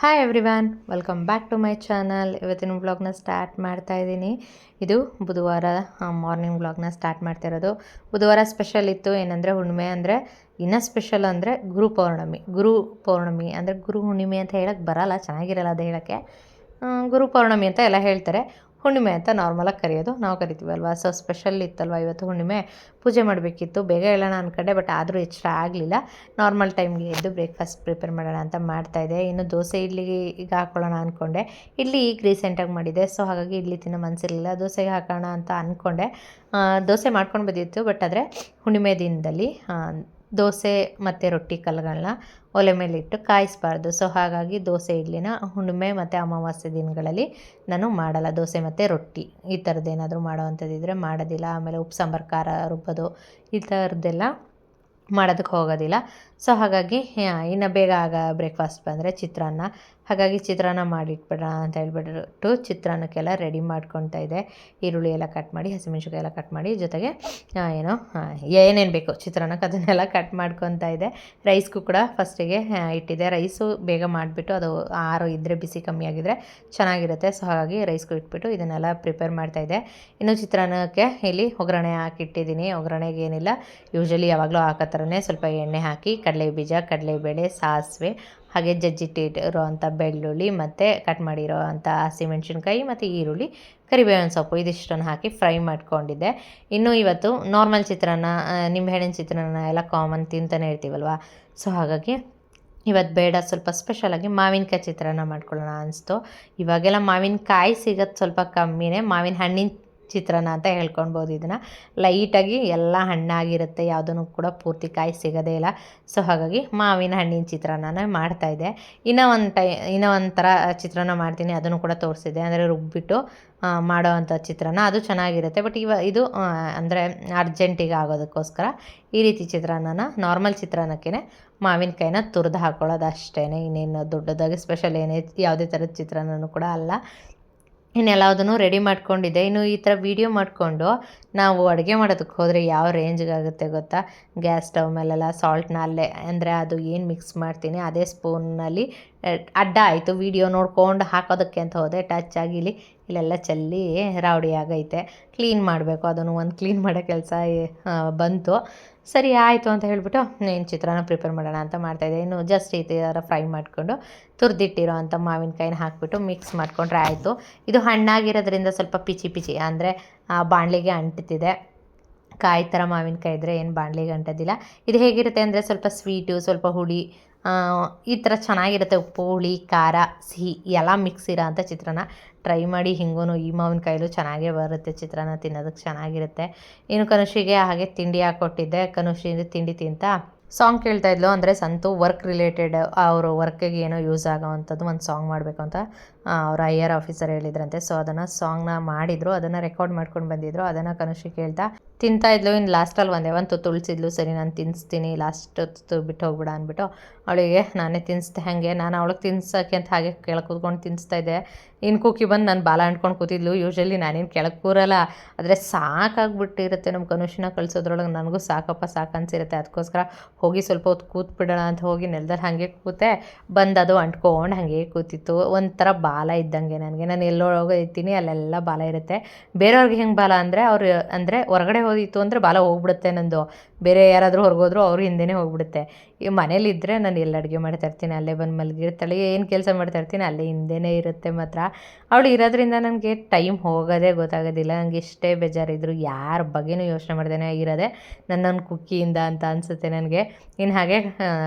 Hi everyone, welcome back to my channel. ಇವತ್ತಿನ ವ್ಲಾಗ್ನ start ಮಾಡ್ತಾ ಇದ್ದೀನಿ. ಇದು ಬುಧವಾರ ಮಾರ್ನಿಂಗ್ ವ್ಲಾಗ್ನ ಸ್ಟಾರ್ಟ್ ಮಾಡ್ತಾ ಇರೋದು. ಬುಧವಾರ ಸ್ಪೆಷಲ್ ಇತ್ತು. ಏನಂದರೆ ಹುಣ್ಣಿಮೆ ಅಂದರೆ ಇನ್ನೂ ಸ್ಪೆಷಲ್ ಅಂದರೆ ಗುರು ಪೌರ್ಣಮಿ ಅಂದರೆ ಗುರು ಹುಣ್ಣಿಮೆ ಅಂತ ಹೇಳಕ್ಕೆ ಬರಲ್ಲ, ಚೆನ್ನಾಗಿರಲ್ಲ ಅದು ಹೇಳೋಕ್ಕೆ. ಗುರು ಪೌರ್ಣಮಿ ಅಂತ ಎಲ್ಲ ಹೇಳ್ತಾರೆ, ಹುಣ್ಣಿಮೆ ಅಂತ ನಾರ್ಮಲಾಗಿ ಕರೆಯೋದು, ನಾವು ಕರಿತೀವಲ್ವ. ಸೊ ಸ್ಪೆಷಲ್ ಇತ್ತಲ್ವ ಇವತ್ತು ಹುಣ್ಣಿಮೆ. ಪೂಜೆ ಮಾಡಬೇಕಿತ್ತು, ಬೇಗ ಹೇಳೋಣ ಅಂದ್ಕೊಂಡೆ, ಬಟ್ ಆದರೂ ಎಚ್ಚರ ಆಗಲಿಲ್ಲ. ನಾರ್ಮಲ್ ಟೈಮ್ಗೆ ಎದ್ದು ಬ್ರೇಕ್ಫಾಸ್ಟ್ ಪ್ರಿಪೇರ್ ಮಾಡೋಣ ಅಂತ ಮಾಡ್ತಾಯಿದ್ದೆ. ಇನ್ನು ದೋಸೆ ಇಡ್ಲಿಗೆ ಈಗ ಹಾಕೊಳ್ಳೋಣ ಅಂದ್ಕೊಂಡೆ. ಇಡ್ಲಿ ಈಗ ರೀಸೆಂಟಾಗಿ ಮಾಡಿದೆ, ಸೊ ಹಾಗಾಗಿ ಇಡ್ಲಿ ತಿನ್ನೋ ಮನಸ್ಸಿರಲಿಲ್ಲ. ದೋಸೆಗೆ ಹಾಕೋಣ ಅಂತ ಅಂದ್ಕೊಂಡೆ. ದೋಸೆ ಮಾಡ್ಕೊಂಡು ಬಂದಿತ್ತು, ಬಟ್ ಆದರೆ ಹುಣ್ಣಿಮೆ ದಿನದಲ್ಲಿ ದೋಸೆ ಮತ್ತು ರೊಟ್ಟಿ ಕಲ್ಲುಗಳನ್ನ ಒಲೆ ಮೇಲೆ ಇಟ್ಟು ಕಾಯಿಸಬಾರ್ದು. ಸೊ ಹಾಗಾಗಿ ದೋಸೆ ಇಡ್ಲಿನ ಹುಣ್ಣಿಮೆ ಮತ್ತು ಅಮಾವಾಸ್ಯೆ ದಿನಗಳಲ್ಲಿ ನಾನು ಮಾಡಲ್ಲ. ದೋಸೆ ಮತ್ತು ರೊಟ್ಟಿ ಈ ಥರದ್ದೇನಾದರೂ ಮಾಡೋ ಅಂಥದ್ದಿದ್ರೆ ಮಾಡೋದಿಲ್ಲ. ಆಮೇಲೆ ಉಪ್ಪು ಸಾಂಬಾರು ಖಾರ ರುಬ್ಬೋದು ಈ ಥರದ್ದೆಲ್ಲ ಮಾಡೋದಕ್ಕೆ ಹೋಗೋದಿಲ್ಲ. ಸೊ ಹಾಗಾಗಿ ಇನ್ನು ಬೇಗ ಬ್ರೇಕ್ಫಾಸ್ಟ್ ಬಂದರೆ ಚಿತ್ರಾನ್ನ. ಹಾಗಾಗಿ ಚಿತ್ರಾನ್ನ ಮಾಡಿಟ್ಬಿಡೋಣ ಅಂತ ಹೇಳ್ಬಿಟ್ಟು ಚಿತ್ರಾನ್ನಕ್ಕೆಲ್ಲ ರೆಡಿ ಮಾಡ್ಕೊತಾ ಇದ್ದೆ. ಈರುಳ್ಳಿ ಎಲ್ಲ ಕಟ್ ಮಾಡಿ, ಹಸಿಮೆಣ್ಸಿನ್ಕಾಯಿ ಎಲ್ಲ ಕಟ್ ಮಾಡಿ, ಜೊತೆಗೆ ಏನೇನು ಬೇಕು ಚಿತ್ರಾನ್ನಕ್ಕೆ ಅದನ್ನೆಲ್ಲ ಕಟ್ ಮಾಡ್ಕೊತಾ ಇದ್ದೆ. ರೈಸ್ಗೂ ಕೂಡ ಫಸ್ಟಿಗೆ ಇಟ್ಟಿದ್ದೆ. ರೈಸು ಬೇಗ ಮಾಡಿಬಿಟ್ಟು ಅದು ಆರು ಇದ್ದರೆ ಬಿಸಿ ಕಮ್ಮಿ ಆಗಿದ್ದರೆ ಚೆನ್ನಾಗಿರುತ್ತೆ. ಸೊ ಹಾಗಾಗಿ ರೈಸ್ಗೂ ಇಟ್ಬಿಟ್ಟು ಇದನ್ನೆಲ್ಲ ಪ್ರಿಪೇರ್ ಮಾಡ್ತಾಯಿದ್ದೆ. ಇನ್ನು ಚಿತ್ರಾನ್ನಕ್ಕೆ ಇಲ್ಲಿ ಒಗ್ಗರಣೆ ಹಾಕಿಟ್ಟಿದ್ದೀನಿ. ಒಗ್ಗರಣೆಗೆ ಏನಿಲ್ಲ, ಯೂಶ್ವಲಿ ಯಾವಾಗಲೂ ಹಾಕೋ ಥರನೇ ಸ್ವಲ್ಪ ಎಣ್ಣೆ ಹಾಕಿ ಕಡಲೆಬೀಜ, ಕಡಲೆಬೇಳೆ, ಸಾಸಿವೆ, ಹಾಗೆ ಜಜ್ಜಿಟ್ಟಿರೋ ಅಂಥ ಬೆಳ್ಳುಳ್ಳಿ ಮತ್ತು ಕಟ್ ಮಾಡಿರೋ ಅಂಥ ಹಸಿಮೆಣ್ಸಿನ್ಕಾಯಿ ಮತ್ತು ಈರುಳ್ಳಿ, ಕರಿಬೇವಿನ ಸೊಪ್ಪು ಇದಿಷ್ಟನ್ನು ಹಾಕಿ ಫ್ರೈ ಮಾಡ್ಕೊಂಡಿದ್ದೆ. ಇನ್ನು ಇವತ್ತು ನಾರ್ಮಲ್ ಚಿತ್ರಾನ್ನ, ನಿಂಬೆಹಣ್ಣಿನ ಚಿತ್ರಾನ್ನ ಎಲ್ಲ ಕಾಮನ್ ತಿಂತಾನೆ ಇರ್ತೀವಲ್ವ. ಸೊ ಹಾಗಾಗಿ ಇವತ್ತು ಬೇಡ, ಸ್ವಲ್ಪ ಸ್ಪೆಷಲಾಗಿ ಮಾವಿನಕಾಯಿ ಚಿತ್ರಾನ್ನ ಮಾಡ್ಕೊಳ್ಳೋಣ ಅನಿಸ್ತು. ಇವಾಗೆಲ್ಲ ಮಾವಿನಕಾಯಿ ಸಿಗೋದು ಸ್ವಲ್ಪ ಕಮ್ಮಿನೇ. ಮಾವಿನ ಹಣ್ಣಿನ ಚಿತ್ರಾನ್ನ ಅಂತ ಹೇಳ್ಕೊಳ್ಬೋದು ಇದನ್ನು. ಲೈಟಾಗಿ ಎಲ್ಲ ಹಣ್ಣಾಗಿರುತ್ತೆ, ಯಾವುದೂ ಕೂಡ ಪೂರ್ತಿ ಕಾಯಿ ಸಿಗೋದೇ ಇಲ್ಲ. ಸೊ ಹಾಗಾಗಿ ಮಾವಿನ ಹಣ್ಣಿನ ಚಿತ್ರಾನ್ನ ಮಾಡ್ತಾಯಿದ್ದೆ. ಇನ್ನೂ ಒಂಥರ ಚಿತ್ರಾನ್ನ ಮಾಡ್ತೀನಿ, ಅದನ್ನು ಕೂಡ ತೋರಿಸಿದ್ದೆ. ಅಂದರೆ ರುಬ್ಬಿಟ್ಟು ಮಾಡೋ ಅಂಥ ಚಿತ್ರಾನ್ನ, ಅದು ಚೆನ್ನಾಗಿರುತ್ತೆ. ಬಟ್ ಇದು ಅಂದರೆ ಅರ್ಜೆಂಟಿಗೆ ಆಗೋದಕ್ಕೋಸ್ಕರ ಈ ರೀತಿ ಚಿತ್ರಾನ್ನ, ನಾರ್ಮಲ್ ಚಿತ್ರಾನ್ನಕ್ಕೇ ಮಾವಿನಕಾಯಿನ ತುರಿದು ಹಾಕ್ಕೊಳ್ಳೋದು ಅಷ್ಟೇ. ಇನ್ನೇನು ದೊಡ್ಡದಾಗಿ ಸ್ಪೆಷಲ್ ಯಾವುದೇ ಥರದ ಚಿತ್ರಾನ್ನನೂ ಕೂಡ ಅಲ್ಲ. ಇನ್ನೆಲ್ಲದನ್ನು ರೆಡಿ ಮಾಡ್ಕೊಂಡಿದ್ದೆ. ಇನ್ನು ಈ ಥರ ವೀಡಿಯೋ ಮಾಡಿಕೊಂಡು ನಾವು ಅಡುಗೆ ಮಾಡೋದಕ್ಕೆ ಹೋದರೆ ಯಾವ ರೇಂಜ್ಗಾಗುತ್ತೆ ಗೊತ್ತಾ? ಗ್ಯಾಸ್ ಸ್ಟವ್ ಮೇಲೆಲ್ಲ ಸಾಲ್ಟ್ನ ಅಲ್ಲೇ, ಅಂದರೆ ಅದು ಏನು ಮಿಕ್ಸ್ ಮಾಡ್ತೀನಿ ಅದೇ ಸ್ಪೂನಲ್ಲಿ ಅಡ್ಡ ಆಯಿತು. ವೀಡಿಯೋ ನೋಡ್ಕೊಂಡು ಹಾಕೋದಕ್ಕೆ ಅಂತ ಹೋದೆ, ಟಚ್ ಆಗಿ ಇಲ್ಲೆಲ್ಲ ಚೆಲ್ಲಿ ರಾವಡಿ ಆಗೈತೆ. ಕ್ಲೀನ್ ಮಾಡಬೇಕು, ಅದನ್ನು ಒಂದು ಕ್ಲೀನ್ ಮಾಡೋ ಕೆಲಸ ಬಂತು. ಸರಿ ಆಯಿತು ಅಂತ ಹೇಳಿಬಿಟ್ಟು ಏನು ಚಿತ್ರಾನ್ನ ಪ್ರಿಪೇರ್ ಮಾಡೋಣ ಅಂತ ಮಾಡ್ತಾಯಿದ್ದೆ. ಇನ್ನು ಜಸ್ಟ್ ಈ ಥರ ಫ್ರೈ ಮಾಡಿಕೊಂಡು ತುರಿದಿಟ್ಟಿರೋ ಅಂಥ ಮಾವಿನಕಾಯಿನ ಹಾಕಿಬಿಟ್ಟು ಮಿಕ್ಸ್ ಮಾಡಿಕೊಂಡ್ರೆ ಆಯಿತು. ಇದು ಹಣ್ಣಾಗಿರೋದ್ರಿಂದ ಸ್ವಲ್ಪ ಪಿಚಿ ಅಂದರೆ ಬಾಣಲಿಗೆ ಅಂಟ್ತಿದೆ. ಕಾಯಿ ಥರ ಮಾವಿನಕಾಯಿ ಇದ್ದರೆ ಏನು ಬಾಣಲಿಗೆ ಅಂಟೋದಿಲ್ಲ. ಇದು ಹೇಗಿರುತ್ತೆ ಅಂದರೆ ಸ್ವಲ್ಪ ಸ್ವೀಟು, ಸ್ವಲ್ಪ ಹುಳಿ, ಈ ಥರ ಚೆನ್ನಾಗಿರುತ್ತೆ. ಉಪ್ಪು, ಹುಳಿ, ಖಾರ, ಸಿಹಿ ಎಲ್ಲ ಮಿಕ್ಸ್ ಇರೋ ಅಂಥ ಚಿತ್ರಾನ್ನ ಟ್ರೈ ಮಾಡಿ. ಹಿಂಗೂ ಈ ಮಾವಿನಕಾಯಿಲು ಚೆನ್ನಾಗೇ ಬರುತ್ತೆ, ಚಿತ್ರಾನ್ನ ತಿನ್ನೋದಕ್ಕೆ ಚೆನ್ನಾಗಿರುತ್ತೆ. ಇನ್ನು ಕನುಷಿಗೆ ಹಾಗೆ ತಿಂಡಿ ಹಾಕ್ಕೊಟ್ಟಿದ್ದೆ. ಕನುಷಿ ತಿಂಡಿ ತಿಂತಾ ಸಾಂಗ್ ಕೇಳ್ತಾಯಿದ್ಲು. ಅಂದರೆ ಸಂತು ವರ್ಕ್ ರಿಲೇಟೆಡ್, ಅವರು ವರ್ಕಿಗೆ ಏನೋ ಯೂಸ್ ಆಗೋ ಅಂಥದ್ದು ಒಂದು ಸಾಂಗ್ ಮಾಡಬೇಕು ಅಂತ ಅವ್ರ ಹೈಯರ್ ಆಫೀಸರ್ ಹೇಳಿದ್ರಂತೆ. ಸೊ ಅದನ್ನು ಸಾಂಗ್ನ ಮಾಡಿದರು, ಅದನ್ನು ರೆಕಾರ್ಡ್ ಮಾಡ್ಕೊಂಡು ಬಂದಿದ್ರು. ಅದನ್ನು ಕನುಷಿ ಕೇಳ್ತಾ ತಿಂತಾಯಿದ್ಲು. ಇನ್ನು ಲಾಸ್ಟಲ್ಲಿ ಒಂದು ತುಳಿಸಿದ್ಲು. ಸರಿ ನಾನು ತಿನ್ನಿಸ್ತೀನಿ, ಲಾಸ್ಟ್ ಬಿಟ್ಟು ಹೋಗ್ಬಿಡ ಅಂದ್ಬಿಟ್ಟು ಅವಳಿಗೆ ನಾನೇ ತಿನ್ನಿಸ್ದೆ. ಹಾಗೆ ನಾನು ಅವಳಿಗೆ ತಿನ್ಸೋಕ್ಕೆ ಅಂತ ಹಾಗೆ ಕೆಳಗೆ ಕೂತ್ಕೊಂಡು ತಿನ್ನಿಸ್ತಾಯಿದ್ದೆ. ಇನ್ನು ಕುಕ್ಕಿ ಬಂದು ನಾನು ಬಾಲ ಅಂಟ್ಕೊಂಡು ಕೂತಿದ್ಲು. ಯೂಶ್ವಲಿ ನಾನೇನು ಕೆಳಗೆ ಕೂರಲ್ಲ, ಆದರೆ ಸಾಕಾಗ್ಬಿಟ್ಟಿರುತ್ತೆ ನಮ್ಮ ಕನುಷಿನ ಕಳಿಸೋದ್ರೊಳಗೆ. ನನಗೂ ಸಾಕು ಅನಿಸಿರುತ್ತೆ. ಅದಕ್ಕೋಸ್ಕರ ಹೋಗಿ ಸ್ವಲ್ಪ ಹೊತ್ತು ಕೂತ್ಬಿಡೋಣ ಅಂತ ಹೋಗಿ ನೆಲದಲ್ಲಿ ಹಾಗೆ ಕೂತೆ. ಬಂದು ಅದು ಅಂಟ್ಕೊಂಡು ಹಾಗೆ ಕೂತಿತ್ತು. ಒಂಥರ ಬಾಲ ಇದ್ದಂಗೆ ನನಗೆ. ನಾನು ಎಲ್ಲೋಗಿರ್ತೀನಿ ಅಲ್ಲೆಲ್ಲ ಬಾಲ ಇರುತ್ತೆ. ಬೇರೆಯವ್ರಿಗೆ ಹೆಂಗೆ ಬಾಲ ಅಂದರೆ ಅಂದರೆ ಹೊರಗಡೆ ಹೋದಿತ್ತು ಅಂದರೆ ಬಾಲ ಹೋಗ್ಬಿಡುತ್ತೆ ನಂದು. ಬೇರೆ ಯಾರಾದರೂ ಹೊರಗೋದ್ರು ಅವ್ರ ಹಿಂದೆಯೇ ಹೋಗ್ಬಿಡುತ್ತೆ. ಈ ಮನೇಲಿದ್ದರೆ ನಾನು ಎಲ್ಲ ಅಡುಗೆ ಮಾಡ್ತಾಯಿರ್ತೀನಿ, ಅಲ್ಲೇ ಬಂದು ಮಲಗಿರ್ತಾಳೆ. ಏನು ಕೆಲಸ ಮಾಡ್ತಾಯಿರ್ತೀನಿ ಅಲ್ಲೇ ಹಿಂದೆಯೇ ಇರುತ್ತೆ. ಮಾತ್ರ ಅವಳು ಇರೋದ್ರಿಂದ ನನಗೆ ಟೈಮ್ ಹೋಗೋದೇ ಗೊತ್ತಾಗೋದಿಲ್ಲ. ನನಗೆ ಎಷ್ಟೇ ಬೇಜಾರಿದ್ರು ಯಾರ ಬಗ್ಗೆನೂ ಯೋಚನೆ ಮಾಡ್ದೇ ಇರೋದೆ ನನ್ನೊಂದು ಕುಕ್ಕಿಯಿಂದ ಅಂತ ಅನಿಸುತ್ತೆ ನನಗೆ. ಇನ್ನು ಹಾಗೆ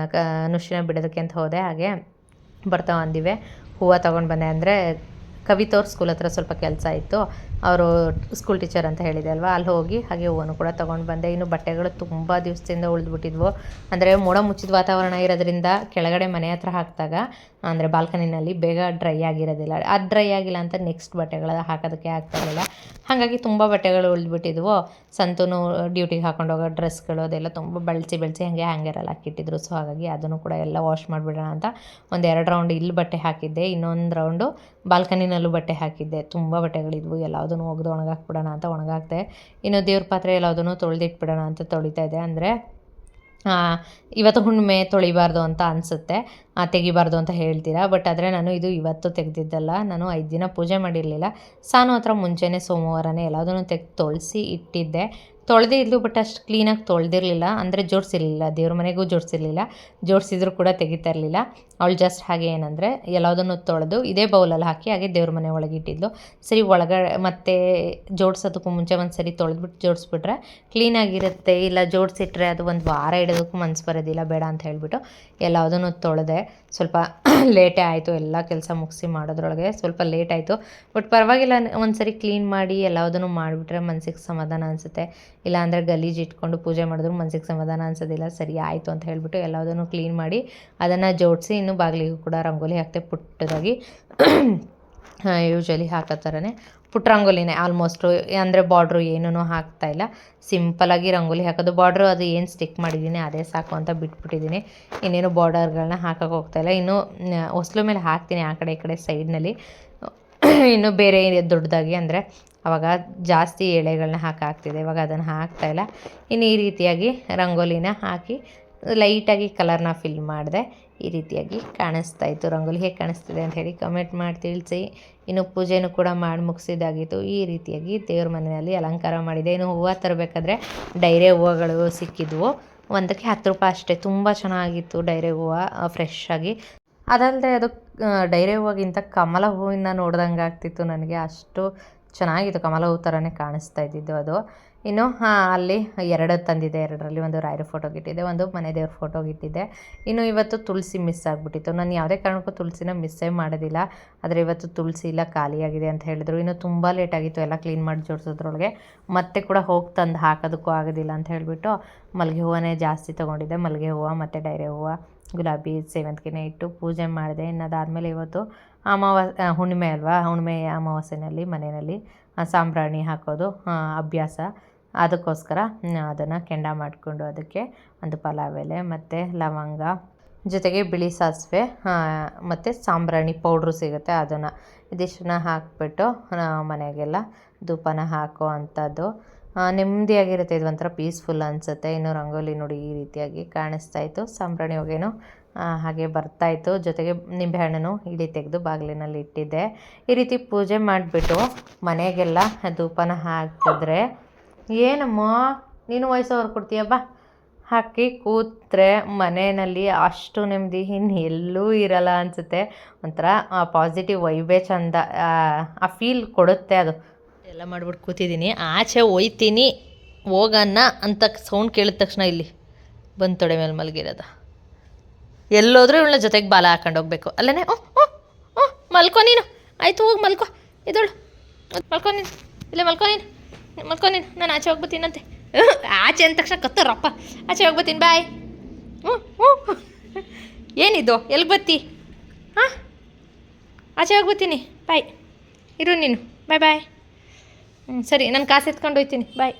ಅನುಷ್ಠಿನ ಬಿಡೋದಕ್ಕೆ ಅಂತ ಹೋದೆ. ಹಾಗೆ ಬರ್ತಾ ಅಂದಿವೆ ಹೂವು ತೊಗೊಂಡು ಬಂದೆ. ಅಂದರೆ ಕವಿತವ್ರ ಸ್ಕೂಲ್ ಹತ್ರ ಸ್ವಲ್ಪ ಕೆಲಸ ಇತ್ತು, ಅವರು ಸ್ಕೂಲ್ ಟೀಚರ್ ಅಂತ ಹೇಳಿದೆ ಅಲ್ವಾ, ಅಲ್ಲಿ ಹೋಗಿ ಹಾಗೆ ಹೂವನ್ನು ಕೂಡ ತೊಗೊಂಡು ಬಂದೆ. ಇನ್ನು ಬಟ್ಟೆಗಳು ತುಂಬ ದಿವಸದಿಂದ ಉಳಿದ್ಬಿಟ್ಟಿದ್ವು. ಅಂದರೆ ಮೋಡ ಮುಚ್ಚಿದ ವಾತಾವರಣ ಇರೋದ್ರಿಂದ ಕೆಳಗಡೆ ಮನೆ ಹತ್ರ ಹಾಕಿದಾಗ, ಅಂದರೆ ಬಾಲ್ಕನಿನಲ್ಲಿ ಬೇಗ ಡ್ರೈ ಆಗಿರೋದಿಲ್ಲ. ಅದು ಡ್ರೈ ಆಗಿಲ್ಲ ಅಂತ ನೆಕ್ಸ್ಟ್ ಬಟ್ಟೆಗಳ ಹಾಕೋದಕ್ಕೆ ಆಗ್ತಾಯಿರಲಿಲ್ಲ. ಹಾಗಾಗಿ ತುಂಬ ಬಟ್ಟೆಗಳು ಉಳಿದ್ಬಿಟ್ಟಿದ್ವು. ಸಂತೂನು ಡ್ಯೂಟಿಗೆ ಹಾಕೊಂಡು ಹೋಗೋ ಡ್ರೆಸ್ಗಳು ಅದೆಲ್ಲ ತುಂಬ ಬಳಸಿ ಹಾಗೆ ಹ್ಯಾಂಗರಲ್ಲಿ ಹಾಕಿಟ್ಟಿದ್ರು. ಸೊ ಹಾಗಾಗಿ ಅದನ್ನು ಕೂಡ ಎಲ್ಲ ವಾಶ್ ಮಾಡಿಬಿಡೋಣ ಅಂತ 1-2 ರೌಂಡ್ ಇಲ್ಲಿ ಬಟ್ಟೆ ಹಾಕಿದ್ದೆ, ಇನ್ನೊಂದು ರೌಂಡು ಬಾಲ್ಕನಿನಲ್ಲೂ ಬಟ್ಟೆ ಹಾಕಿದ್ದೆ. ತುಂಬ ಬಟ್ಟೆಗಳಿದ್ವು, ಎಲ್ಲದನ್ನು ಒಗೆದು ಒಣಗಾಕ್ಬಿಡೋಣ ಅಂತ ಒಣಗಾಕ್ದೆ. ಇನ್ನು ದೇವ್ರ ಪಾತ್ರೆ ಎಲ್ಲದನ್ನು ತೊಳೆದಿಟ್ಬಿಡೋಣ ಅಂತ ತೊಳಿತಾ ಇದ್ದೆ. ಅಂದರೆ ಇವತ್ತು ಹುಣ್ಣಿಮೆ ತೊಳಿಬಾರ್ದು ಅಂತ ಅನಿಸುತ್ತೆ, ತೆಗಿಬಾರ್ದು ಅಂತ ಹೇಳ್ತೀರಾ. ಬಟ್ ಆದರೆ ನಾನು ಇದು ಇವತ್ತು ತೆಗೆದಿದ್ದಲ್ಲ, ನಾನು 5 ದಿನ ಪೂಜೆ ಮಾಡಿರಲಿಲ್ಲ. ಸಾನು ಹತ್ರ ಮುಂಚೆನೇ ಸೋಮವಾರನೇ ಎಲ್ಲದನ್ನು ತೆಗೆದು ತೊಳೆಸಿ ಇಟ್ಟಿದ್ದೆ. ತೊಳೆದೇ ಇದ್ಲು, ಬಟ್ ಅಷ್ಟು ಕ್ಲೀನಾಗಿ ತೊಳೆದಿರಲಿಲ್ಲ, ಅಂದರೆ ಜೋಡಿಸಿರಲಿಲ್ಲ, ದೇವ್ರ ಮನೆಗೂ ಜೋಡಿಸಿರಲಿಲ್ಲ. ಜೋಡಿಸಿದ್ರು ಕೂಡ ತೆಗಿತಾ ಇರಲಿಲ್ಲ. ಅವಳು ಜಸ್ಟ್ ಹಾಗೆ ಏನಂದರೆ ಎಲ್ಲದನ್ನು ತೊಳೆದು ಇದೇ ಬೌಲಲ್ಲಿ ಹಾಕಿ ಹಾಗೆ ದೇವ್ರ ಮನೆ ಒಳಗೆ ಇಟ್ಟಿದ್ಲು. ಸರಿ ಒಳಗಡೆ ಮತ್ತೆ ಜೋಡಿಸೋದಕ್ಕೂ ಮುಂಚೆ ಒಂದು ಸರಿ ತೊಳೆದ್ಬಿಟ್ಟು ಜೋಡಿಸ್ಬಿಟ್ರೆ ಕ್ಲೀನಾಗಿರುತ್ತೆ. ಇಲ್ಲ ಜೋಡಿಸಿಟ್ರೆ ಅದು ಒಂದು ವಾರ ಇಡೋದಕ್ಕೂ ಮನಸ್ಸು ಬರೋದಿಲ್ಲ, ಬೇಡ ಅಂತ ಹೇಳಿಬಿಟ್ಟು ಎಲ್ಲದನ್ನು ತೊಳೆದೆ. ಸ್ವಲ್ಪ ಲೇಟೇ ಆಯಿತು, ಎಲ್ಲ ಕೆಲಸ ಮುಗಿಸಿ ಮಾಡೋದ್ರೊಳಗೆ ಸ್ವಲ್ಪ ಲೇಟ್ ಆಯಿತು. ಬಟ್ ಪರವಾಗಿಲ್ಲ, ಒಂದು ಸರಿ ಕ್ಲೀನ್ ಮಾಡಿ ಎಲ್ಲದನ್ನು ಮಾಡಿಬಿಟ್ರೆ ಮನಸ್ಸಿಗೆ ಸಮಾಧಾನ ಅನಿಸುತ್ತೆ. ಇಲ್ಲಾಂದರೆ ಗಲೀಜು ಇಟ್ಕೊಂಡು ಪೂಜೆ ಮಾಡಿದ್ರು ಮನಸ್ಸಿಗೆ ಸಮಾಧಾನ ಅನಿಸೋದಿಲ್ಲ. ಸರಿ ಆಯಿತು ಅಂತ ಹೇಳಿಬಿಟ್ಟು ಎಲ್ಲದನ್ನು ಕ್ಲೀನ್ ಮಾಡಿ ಅದನ್ನು ಜೋಡಿಸಿ ಇನ್ನು ಬಾಗಿಲಿಗೂ ಕೂಡ ರಂಗೋಲಿ ಹಾಕ್ತೆ ಪುಟ್ಟದಾಗಿ. ಯೂಶ್ವಲಿ ಹಾಕೋ ಥರನೇ ಪುಟ್ಟ ರಂಗೋಲಿನೇ ಆಲ್ಮೋಸ್ಟು, ಅಂದರೆ ಬಾರ್ಡ್ರು ಏನೂ ಹಾಕ್ತಾಯಿಲ್ಲ, ಸಿಂಪಲಾಗಿ ರಂಗೋಲಿ ಹಾಕೋದು. ಬಾರ್ಡ್ರು ಅದು ಏನು ಸ್ಟಿಕ್ ಮಾಡಿದ್ದೀನಿ ಅದೇ ಸಾಕು ಅಂತ ಬಿಟ್ಬಿಟ್ಟಿದ್ದೀನಿ. ಇನ್ನೇನು ಬಾರ್ಡರ್ಗಳನ್ನ ಹಾಕೋಕೆ ಹೋಗ್ತಾಯಿಲ್ಲ. ಇನ್ನು ಹೊಸ್ಲು ಮೇಲೆ ಹಾಕ್ತೀನಿ ಆ ಕಡೆ ಈ ಕಡೆ ಸೈಡ್ನಲ್ಲಿ. ಇನ್ನು ಬೇರೆ ದೊಡ್ಡದಾಗಿ ಅಂದರೆ ಆವಾಗ ಜಾಸ್ತಿ ಎಳೆಗಳನ್ನ ಹಾಕಾಗ್ತಿದೆ, ಇವಾಗ ಅದನ್ನು ಹಾಕ್ತಾಯಿಲ್ಲ. ಇನ್ನು ಈ ರೀತಿಯಾಗಿ ರಂಗೋಲಿನ ಹಾಕಿ ಲೈಟಾಗಿ ಕಲರ್ನ ಫಿಲ್ ಮಾಡಿದೆ. ಈ ರೀತಿಯಾಗಿ ಕಾಣಿಸ್ತಾಯಿತ್ತು. ರಂಗೋಲಿ ಹೇಗೆ ಕಾಣಿಸ್ತಿದೆ ಅಂತ ಹೇಳಿ ಕಮೆಂಟ್ ಮಾಡಿ ತಿಳಿಸಿ. ಇನ್ನು ಪೂಜೆನೂ ಕೂಡ ಮಾಡಿ ಮುಗಿಸಿದಾಗಿತ್ತು. ಈ ರೀತಿಯಾಗಿ ದೇವ್ರ ಮನೆಯಲ್ಲಿ ಅಲಂಕಾರ ಮಾಡಿದೆ. ಇನ್ನು ಹೂವು ತರಬೇಕಾದ್ರೆ ಡೈರೆ ಹೂವುಗಳು ಸಿಕ್ಕಿದ್ವು, ಒಂದಕ್ಕೆ 10 ರೂಪಾಯಿ ಅಷ್ಟೇ. ತುಂಬ ಚೆನ್ನಾಗಿತ್ತು ಡೈರೆ ಹೂವು, ಫ್ರೆಶ್ ಆಗಿ. ಅದಲ್ಲದೆ ಅದು ಡೈರೆ ಹೂವಿಗಿಂತ ಕಮಲ ಹೂವಿನ ನೋಡ್ದಂಗೆ ಆಗ್ತಿತ್ತು ನನಗೆ, ಅಷ್ಟು ಚೆನ್ನಾಗಿತ್ತು. ಕಮಲ ಹೂ ಥರನೇ ಕಾಣಿಸ್ತಾ ಇದ್ದಿದ್ದು ಅದು. ಇನ್ನು ಅಲ್ಲಿ 2 ತಂದಿದ್ದೆ, 2ರಲ್ಲಿ ಒಂದು ರಾಯರ ಫೋಟೋಗೆ ಇಟ್ಟಿದ್ದೆ, ಒಂದು ಮನೆ ದೇವ್ರ ಫೋಟೋಗೆ ಇಟ್ಟಿದ್ದೆ. ಇನ್ನು ಇವತ್ತು ತುಳಸಿ ಮಿಸ್ ಆಗಿಬಿಟ್ಟಿತ್ತು. ನಾನು ಯಾವುದೇ ಕಾರಣಕ್ಕೂ ತುಳಸಿನ ಮಿಸ್ಸೇ ಮಾಡೋದಿಲ್ಲ, ಆದರೆ ಇವತ್ತು ತುಳಸಿ ಇಲ್ಲ, ಖಾಲಿಯಾಗಿದೆ ಅಂತ ಹೇಳಿದ್ರು. ಇನ್ನು ತುಂಬ ಲೇಟಾಗಿತ್ತು ಎಲ್ಲ ಕ್ಲೀನ್ ಮಾಡಿ ಜೋಡಿಸೋದ್ರೊಳಗೆ. ಮತ್ತೆ ಕೂಡ ಹೋಗಿ ತಂದು ಹಾಕೋದಕ್ಕೂ ಆಗೋದಿಲ್ಲ ಅಂತ ಹೇಳಿಬಿಟ್ಟು ಮಲ್ಲಿಗೆ ಹೂವನ್ನೇ ಜಾಸ್ತಿ ತೊಗೊಂಡಿದ್ದೆ. ಮಲ್ಲಿಗೆ ಹೂವು ಮತ್ತು ಡೈರೆ ಹೂವು, ಗುಲಾಬಿ, ಸೇವಂತಿಗೆನೇ ಇಟ್ಟು ಪೂಜೆ ಮಾಡಿದೆ. ಇನ್ನು ಅದಾದಮೇಲೆ ಇವತ್ತು ಹುಣ್ಣಿಮೆ ಅಲ್ವಾ, ಹುಣ್ಣಿಮೆ ಅಮಾವಾಸ್ಯೆಯಲ್ಲಿ ಮನೆಯಲ್ಲಿ ಸಾಂಬ್ರಾಣಿ ಹಾಕೋದು ಅಭ್ಯಾಸ. ಅದಕ್ಕೋಸ್ಕರ ಅದನ್ನು ಕೆಂಡ ಮಾಡಿಕೊಂಡು ಅದಕ್ಕೆ ಒಂದು ಪಲಾವ್ ಎಲೆ ಮತ್ತು ಲವಂಗ ಜೊತೆಗೆ ಬಿಳಿ ಸಾಸಿವೆ ಮತ್ತು ಸಾಂಬ್ರಾಣಿ ಪೌಡ್ರು ಸಿಗುತ್ತೆ, ಅದನ್ನು ಇದಿಷ್ಟನ್ನ ಹಾಕಿಬಿಟ್ಟು ಮನೆಗೆಲ್ಲ ಧೂಪನ ಹಾಕೋ ಅಂಥದ್ದು. ನೆಮ್ಮದಿಯಾಗಿರುತ್ತೆ, ಇದು ಒಂಥರ ಪೀಸ್ಫುಲ್ ಅನಿಸುತ್ತೆ. ಇನ್ನು ರಂಗೋಲಿ ನೋಡಿ ಈ ರೀತಿಯಾಗಿ ಕಾಣಿಸ್ತಾಯಿತ್ತು. ಸಾಂಬ್ರಾಣಿ ಹೊಗೆನೂ ಹಾಗೆ ಬರ್ತಾಯಿತ್ತು. ಜೊತೆಗೆ ನಿಂಬೆಹಣ್ಣು ಇಡೀ ತೆಗೆದು ಬಾಗಿಲಿನಲ್ಲಿ ಇಟ್ಟಿದ್ದೆ. ಈ ರೀತಿ ಪೂಜೆ ಮಾಡಿಬಿಟ್ಟು ಮನೆಗೆಲ್ಲ ಧೂಪನ ಹಾಕಿದ್ರೆ, ಏನಮ್ಮ ನೀನು ವಯಸ್ಸವ್ರು ಕೊಡ್ತೀಯ ಬಾ, ಹಾಕಿ ಕೂತ್ರೆ ಮನೆಯಲ್ಲಿ ಅಷ್ಟು ನೆಮ್ಮದಿ ಇನ್ನು ಎಲ್ಲೂ ಇರಲ್ಲ ಅನಿಸುತ್ತೆ. ಒಂಥರ ಪಾಸಿಟಿವ್ ವೈಬೇ ಚಂದ, ಆ ಫೀಲ್ ಕೊಡುತ್ತೆ ಅದು. ಎಲ್ಲ ಮಾಡ್ಬಿಟ್ಟು ಕೂತಿದ್ದೀನಿ, ಆಚೆ ಒಯ್ತೀನಿ ಹೋಗನ್ನ ಅಂತ ಸೌಂಡ್ ಕೇಳಿದ ತಕ್ಷಣ ಇಲ್ಲಿ ಬಂದು ತೊಡೆ ಮೇಲೆ ಮಲಗಿರೋದು. ಎಲ್ಲೋದ್ರೂ ಇವಳ ಜೊತೆಗೆ ಬಾಲ ಹಾಕೊಂಡು ಹೋಗ್ಬೇಕು ಅಲ್ಲೇ. ಮಲ್ಕೊ ನೀನು, ಆಯಿತು ಹೋಗಿ ಮಲ್ಕೊ, ಇದಳು ಮಲ್ಕೊ ನೀನು, ಇಲ್ಲೇ ಮಲ್ಕೊ ನೀನು, ನಾನು ಆಚೆ ಹೋಗ್ಬತ್ತೀನಂತೆ. ಆಚೆ ಅಂದ ತಕ್ಷಣ ಕತ್ತರಪ್ಪ, ಆಚೆ ಹೋಗ್ಬತ್ತೀನಿ ಬಾಯ್. ಏನಿದು ಎಲ್ಲಿಗೆ ಬತ್ತಿ? ಹಾಂ, ಆಚೆ ಹೋಗ್ಬತ್ತೀನಿ ಬಾಯ್, ಇರು ನೀನು, ಬಾಯ್. ಸರಿ, ನಾನು ಕಾಸು ಎತ್ಕೊಂಡು ಹೋಗ್ತೀನಿ, ಬಾಯ್.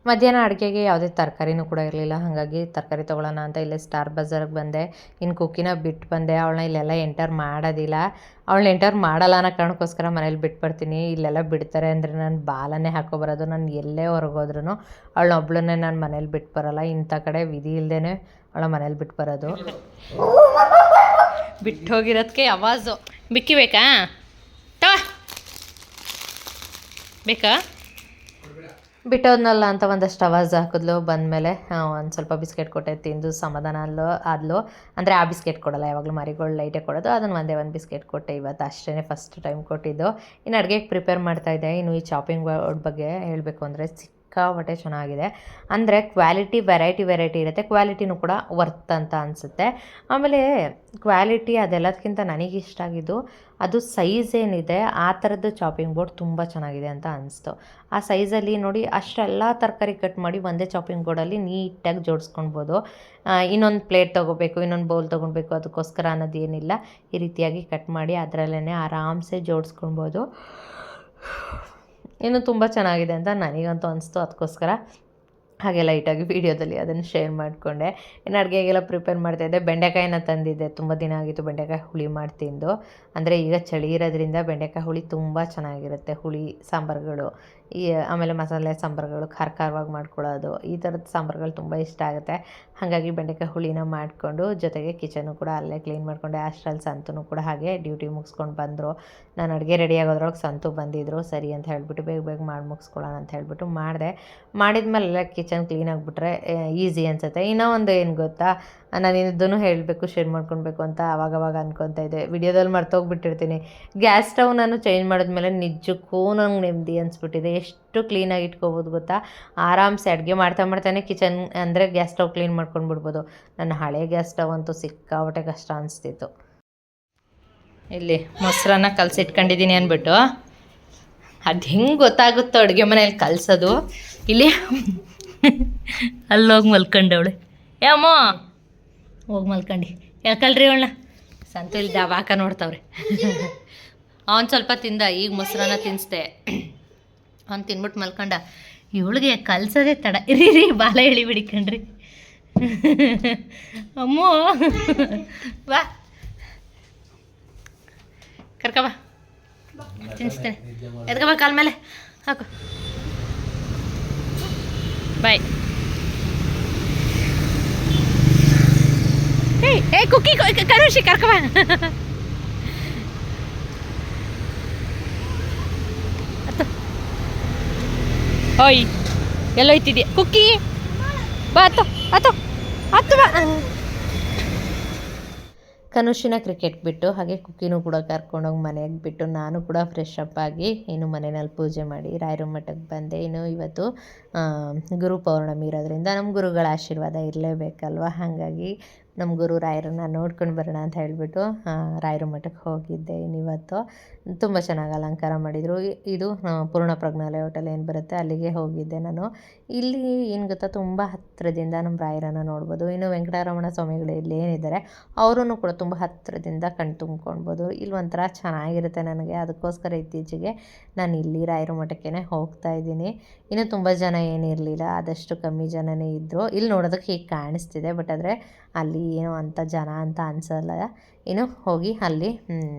ಮಧ್ಯಾಹ್ನ ಅಡುಗೆಗೆ ಯಾವುದೇ ತರಕಾರಿನೂ ಕೂಡ ಇರಲಿಲ್ಲ, ಹಾಗಾಗಿ ತರಕಾರಿ ತೊಗೊಳ್ಳೋಣ ಅಂತ ಇಲ್ಲೇ ಸ್ಟಾರ್ ಬಜಾರ್ಗೆ ಬಂದೆ. ಇನ್ನು ಕುಕ್ಕಿನ ಬಿಟ್ಟು ಬಂದೆ. ಅವಳನ್ನ ಇಲ್ಲೆಲ್ಲ ಎಂಟರ್ ಮಾಡೋದಿಲ್ಲ, ಅವಳನ್ನ ಎಂಟರ್ ಮಾಡಲ್ಲ ಅನ್ನೋ ಕಾರಣಕ್ಕೋಸ್ಕರ ಮನೇಲಿ ಬಿಟ್ಬರ್ತೀನಿ. ಇಲ್ಲೆಲ್ಲ ಬಿಡ್ತಾರೆ ಅಂದರೆ ನಾನು ಬಾಲನೇ ಹಾಕೊಬರೋದು. ನಾನು ಎಲ್ಲೇ ಹೊರಗೋದ್ರೂ ಅವಳನ್ನ ಒಬ್ಳನ್ನೇ ನಾನು ಮನೇಲಿ ಬಿಟ್ಟು ಬರೋಲ್ಲ. ಇಂಥ ಕಡೆ ವಿಧಿ ಇಲ್ಲದೇ ಅವಳ ಮನೇಲಿ ಬಿಟ್ಟು ಬರೋದು. ಬಿಟ್ಟು ಹೋಗಿರೋದಕ್ಕೆ ಆವಾಜು. ಬಿಕ್ಕಿ ಬೇಕಾ? ಬೇಕಾ? ಬಿಟ್ಟೋದ್ನಲ್ಲ ಅಂತ ಒಂದಷ್ಟು ಆವಾಜ್ ಹಾಕಿದ್ಲು. ಬಂದಮೇಲೆ ಒಂದು ಸ್ವಲ್ಪ ಬಿಸ್ಕೆಟ್ ಕೊಟ್ಟೆ, ತಿಂದು ಸಮಾಧಾನ ಆದ್ಲು. ಅಂದರೆ ಆ ಬಿಸ್ಕೆಟ್ ಕೊಡೋಲ್ಲ, ಯಾವಾಗಲೂ ಮರಿಗಳು ಲೈಟೇ ಕೊಡೋದು. ಅದನ್ನು ಒಂದು ಬಿಸ್ಕೆಟ್ ಕೊಟ್ಟೆ ಇವತ್ತು, ಅಷ್ಟೇ ಫಸ್ಟ್ ಟೈಮ್ ಕೊಟ್ಟಿದ್ದು. ಇನ್ನು ಅಡುಗೆಗೆ ಪ್ರಿಪೇರ್ ಮಾಡ್ತಾಯಿದ್ದೆ. ಇನ್ನು ಈ ಚಾಪಿಂಗ್ ಬೋರ್ಡ್ ಬಗ್ಗೆ ಹೇಳಬೇಕು ಅಂದರೆ ಸಿಕ್ಕಾಪಟ್ಟೆ ಚೆನ್ನಾಗಿದೆ. ಅಂದರೆ ಕ್ವಾಲಿಟಿ ವೆರೈಟಿ ಇರುತ್ತೆ, ಕ್ವಾಲಿಟಿನೂ ಕೂಡ ವರ್ತ್ ಅಂತ ಅನಿಸುತ್ತೆ. ಆಮೇಲೆ ಕ್ವಾಲಿಟಿ ಅದೆಲ್ಲದಕ್ಕಿಂತ ನನಗಿಷ್ಟ ಆಗಿದ್ದು ಅದು ಸೈಜ್ ಏನಿದೆ, ಆ ಥರದ್ದು ಚಾಪಿಂಗ್ ಬೋರ್ಡ್ ತುಂಬ ಚೆನ್ನಾಗಿದೆ ಅಂತ ಅನಿಸ್ತು. ಆ ಸೈಜಲ್ಲಿ ನೋಡಿ ಅಷ್ಟೆಲ್ಲ ತರಕಾರಿ ಕಟ್ ಮಾಡಿ ಒಂದೇ ಚಾಪಿಂಗ್ ಬೋರ್ಡಲ್ಲಿ ನೀಟಾಗಿ ಜೋಡಿಸ್ಕೊಳ್ಬೋದು. ಇನ್ನೊಂದು ಪ್ಲೇಟ್ ತೊಗೋಬೇಕು, ಇನ್ನೊಂದು ಬೌಲ್ ತೊಗೊಳ್ಬೇಕು ಅದಕ್ಕೋಸ್ಕರ ಅನ್ನೋದೇನಿಲ್ಲ. ಈ ರೀತಿಯಾಗಿ ಕಟ್ ಮಾಡಿ ಅದರಲ್ಲೇ ಆರಾಮ್ಸೆ ಜೋಡಿಸ್ಕೊಳ್ಬೋದು. ಇನ್ನೂ ತುಂಬ ಚೆನ್ನಾಗಿದೆ ಅಂತ ನನಗಂತೂ ಅನಿಸ್ತು. ಅದಕ್ಕೋಸ್ಕರ ಹಾಗೆ ಲೈಟಾಗಿ ವೀಡಿಯೋದಲ್ಲಿ ಅದನ್ನು ಶೇರ್ ಮಾಡಿಕೊಂಡೆ. ಇನ್ನು ಅಡುಗೆಗೆಲ್ಲ ಪ್ರಿಪೇರ್ ಮಾಡ್ತಾಯಿದ್ದೆ. ಬೆಂಡೆಕಾಯಿನ ತಂದಿದ್ದೆ, ತುಂಬ ದಿನ ಆಗಿತ್ತು ಬೆಂಡೆಕಾಯಿ ಹುಳಿ ಮಾಡಿ ತಿಂದು. ಅಂದರೆ ಈಗ ಚಳಿ ಇರೋದ್ರಿಂದ ಬೆಂಡೆಕಾಯಿ ಹುಳಿ ತುಂಬ ಚೆನ್ನಾಗಿರುತ್ತೆ, ಹುಳಿ ಸಾಂಬಾರುಗಳು ಆಮೇಲೆ ಮಸಾಲೆ ಸಾಂಬಾರುಗಳು ಖಾರ ಖಾರವಾಗಿ ಮಾಡ್ಕೊಳ್ಳೋದು, ಈ ಥರದ ಸಾಂಬಾರುಗಳು ತುಂಬ ಇಷ್ಟ ಆಗುತ್ತೆ. ಹಾಗಾಗಿ ಬೆಂಡೆಕಾಯಿ ಹುಳಿನ ಮಾಡಿಕೊಂಡು ಜೊತೆಗೆ ಕಿಚನ್ನು ಕೂಡ ಅಲ್ಲೇ ಕ್ಲೀನ್ ಮಾಡಿಕೊಂಡೆ. ಅಷ್ಟರಲ್ಲಿ ಸಂತೂ ಕೂಡ ಹಾಗೆ ಡ್ಯೂಟಿ ಮುಗಿಸ್ಕೊಂಡು ಬಂದರು. ನಾನು ಅಡುಗೆ ರೆಡಿ ಆಗೋದ್ರೊಳಗೆ ಸಂತು ಬಂದಿದ್ದರು. ಸರಿ ಅಂತ ಹೇಳಿಬಿಟ್ಟು ಬೇಗ ಬೇಗ ಮಾಡಿ ಮುಗಿಸ್ಕೊಳ್ಳೋಣ ಅಂತ ಹೇಳಿಬಿಟ್ಟು ಮಾಡಿದೆ. ಮಾಡಿದ್ಮೇಲೆ ಕಿಚನ್ ಕ್ಲೀನ್ ಆಗಿಬಿಟ್ರೆ ಈಸಿ ಅನಿಸುತ್ತೆ. ಇನ್ನೂ ಒಂದು ಏನು ಗೊತ್ತಾ, ನಾನು ಇದನ್ನು ಹೇಳಬೇಕು, ಶೇರ್ ಮಾಡ್ಕೊಳ್ಬೇಕು ಅಂತ ಆವಾಗವಾಗ ಅನ್ಕೊತಾ ಇದ್ದೆ. ವಿಡಿಯೋದಲ್ಲಿ ಮರ್ತೋಗ್ಬಿಟ್ಟಿರ್ತೀನಿ. ಗ್ಯಾಸ್ ಸ್ಟವ್ ನಾನು ಚೇಂಜ್ ಮಾಡಿದ್ಮೇಲೆ ನಿಜಕ್ಕೂ ನಂಗೆ ನೆಮ್ಮದಿ ಅನಿಸ್ಬಿಟ್ಟಿದೆ. ಎಷ್ಟು ಕ್ಲೀನಾಗಿ ಇಟ್ಕೋಬೋದು ಗೊತ್ತಾ. ಆರಾಮ್ಸೆ ಅಡುಗೆ ಮಾಡ್ತಾನೆ ಕಿಚನ್ ಅಂದರೆ ಗ್ಯಾಸ್ ಸ್ಟವ್ ಕ್ಲೀನ್ ಮಾಡ್ಕೊಂಡು ಬಿಡ್ಬೋದು. ನನ್ನ ಹಳೆ ಗ್ಯಾಸ್ ಸ್ಟವ್ ಅಂತೂ ಸಿಕ್ಕಾಪಟ್ಟೆ ಕಷ್ಟ ಅನಿಸ್ತಿತ್ತು. ಇಲ್ಲಿ ಮೊಸರನ್ನ ಕಲಸಿಟ್ಕೊಂಡಿದ್ದೀನಿ ಅಂದ್ಬಿಟ್ಟು ಅದು ಹೆಂಗೆ ಗೊತ್ತಾಗುತ್ತೋ ಅಡುಗೆ ಮನೇಲಿ ಕಲಸೋದು. ಇಲ್ಲಿ ಅಲ್ಲೋಗಿ ಮಲ್ಕೊಂಡವಳೆ. ಅಮ್ಮ ಹೋಗಿ ಮಲ್ಕೊಂಡು ಹೇಳ್ಕಳ್ರಿ ಅವಳನ್ನ. ಸಂತು ಇಲ್ಲಿ ದವಾಕ ನೋಡ್ತಾವ್ರೆ. ಅವನು ಸ್ವಲ್ಪ ತಿಂದ, ಈಗ ಮೊಸರನ್ನ ತಿನ್ನಿಸ್ದೆ. ಅವ್ನು ತಿನ್ಬಿಟ್ಟು ಮಲ್ಕೊಂಡ. ಇವಳಿಗೆ ಕಲ್ಸೋದೇ ತಡ. ಇರೀ ಬಾಲ ಎಳಿ ಬಿಡಿಕಂಡ್ರಿ. ಅಮ್ಮೋ ಬಾ ಕರ್ಕಬಾ, ತಿನ್ನಿಸ್ತೇನೆ. ಎದ್ಕಬಾ ಕಾಲ ಮೇಲೆ ಹಾಕು. ಬಾಯ್. ಏ ಕುಕ್ಕಿ ಕರುಷಿ ಕರ್ಕಬಾ. ಓಯ್ ಎಲ್ಲೋಯ್ತಿದ್ಯಾ ಕುಕ್ಕಿ? ಬಾ ಹತ್ತು ಹತ್ತು ಹತ್ತು ಬಾ. ಕನುಷಿನ ಕ್ರಿಕೆಟ್ ಬಿಟ್ಟು ಹಾಗೆ ಕುಕ್ಕಿನೂ ಕೂಡ ಕರ್ಕೊಂಡೋಗಿ ಮನೆಗೆ ಬಿಟ್ಟು ನಾನು ಕೂಡ ಫ್ರೆಶ್ ಅಪ್ ಆಗಿ ಇನ್ನು ಮನೆಯಲ್ಲಿ ಪೂಜೆ ಮಾಡಿ ರಾಯರ ಮಠಕ್ಕೆ ಬಂದೆ. ಇನ್ನು ಇವತ್ತು ಗುರು ಪೌರ್ಣಮಿ ಇರೋದ್ರಿಂದ ನಮ್ಮ ಗುರುಗಳ ಆಶೀರ್ವಾದ ಇರಲೇಬೇಕಲ್ವ. ಹಾಗಾಗಿ ನಮ್ಮ ಗುರು ರಾಯರನ್ನ ನೋಡ್ಕೊಂಡು ಬರೋಣ ಅಂತ ಹೇಳಿಬಿಟ್ಟು ರಾಯರ ಮಠಕ್ಕೆ ಹೋಗಿದ್ದೆ. ಇನ್ನಿವತ್ತು ತುಂಬ ಚೆನ್ನಾಗಿ ಅಲಂಕಾರ ಮಾಡಿದರು. ಇದು ಪೂರ್ಣ ಪ್ರಜ್ಞಾಲಯ ಹೋಟೆಲ್ ಏನು ಬರುತ್ತೆ ಅಲ್ಲಿಗೆ ಹೋಗಿದ್ದೆ ನಾನು. ಇಲ್ಲಿ ಏನು ಗೊತ್ತಾ, ತುಂಬ ಹತ್ತಿರದಿಂದ ನಮ್ಮ ರಾಯರನ್ನು ನೋಡ್ಬೋದು. ಇನ್ನು ವೆಂಕಟರಮಣ ಸ್ವಾಮಿಗಳು ಇಲ್ಲಿ ಏನಿದ್ದಾರೆ ಅವರೂ ಕೂಡ ತುಂಬ ಹತ್ತಿರದಿಂದ ಕಣ್ ತುಂಬ್ಕೊಳ್ಬೋದು. ಇಲ್ಲಿ ಒಂಥರ ಚೆನ್ನಾಗಿರುತ್ತೆ ನನಗೆ. ಅದಕ್ಕೋಸ್ಕರ ಇತ್ತೀಚೆಗೆ ನಾನು ಇಲ್ಲಿ ರಾಯರ ಮಠಕ್ಕೆ ಹೋಗ್ತಾ ಇದ್ದೀನಿ. ಇನ್ನು ತುಂಬ ಜನ ಏನಿರಲಿಲ್ಲ, ಆದಷ್ಟು ಕಮ್ಮಿ ಜನನೇ ಇದ್ದರು. ಇಲ್ಲಿ ನೋಡೋದಕ್ಕೆ ಹೀಗೆ ಕಾಣಿಸ್ತಿದೆ, ಬಟ್ ಆದರೆ ಅಲ್ಲಿ ಏನೋ ಅಂಥ ಜನ ಅಂತ ಅನಿಸಲ್ಲ. ಇನ್ನು ಹೋಗಿ ಅಲ್ಲಿ